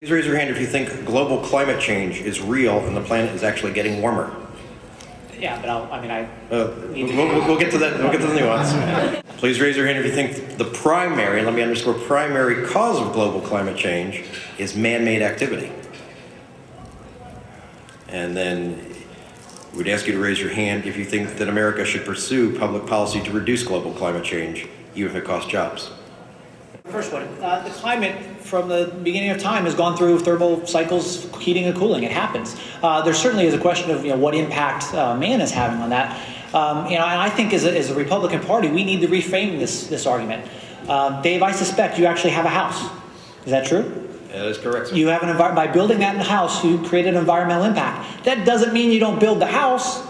Please raise your hand if you think global climate change is real and the planet is actually getting warmer. Yeah, but we'll get to that. We'll get to the nuance. Please raise your hand if you think the primary, let me underscore, primary cause of global climate change is man-made activity. And then we'd ask you to raise your hand if you think that America should pursue public policy to reduce global climate change, even if it costs jobs. First one, the climate from the beginning of time has gone through thermal cycles, heating and cooling. It happens. There certainly is a question of what impact man is having on that. And I think as a Republican Party, we need to reframe this argument. Dave, I suspect you actually have a house. Is that true? That is correct, sir. You have by building that house, you create an environmental impact. That doesn't mean you don't build the house.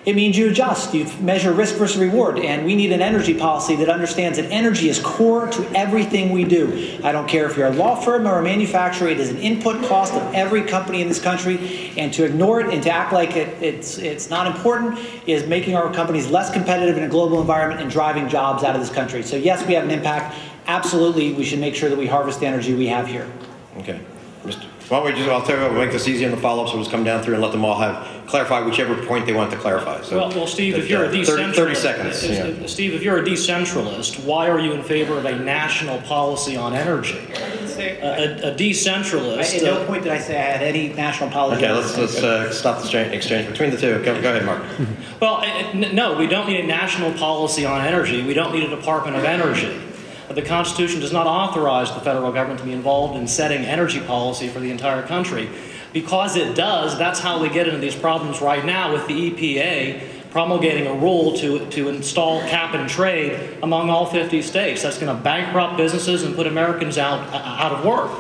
It means you adjust. You measure risk versus reward. And we need an energy policy that understands that energy is core to everything we do. I don't care if you're a law firm or a manufacturer. It is an input cost of every company in this country. And to ignore it and to act like it's not important is making our companies less competitive in a global environment and driving jobs out of this country. So yes, we have an impact. Absolutely, we should make sure that we harvest the energy we have here. Okay. I'll tell you what, we'll make this easy in the follow-ups. We'll just come down through and let them all clarify whichever point they want to clarify. So, well, Steve, if you're a decentralist, 30 seconds. Yeah. Steve, if you're a decentralist, why are you in favor of a national policy on energy? A decentralist. At no point did I say I had any national policy. Okay, let's stop the exchange between the two. Go ahead, Mark. Well, no, we don't need a national policy on energy. We don't need a Department of Energy. The Constitution does not authorize the federal government to be involved in setting energy policy for the entire country. Because it does, that's how we get into these problems right now with the EPA promulgating a rule to install cap and trade among all 50 states. That's going to bankrupt businesses and put Americans out of work.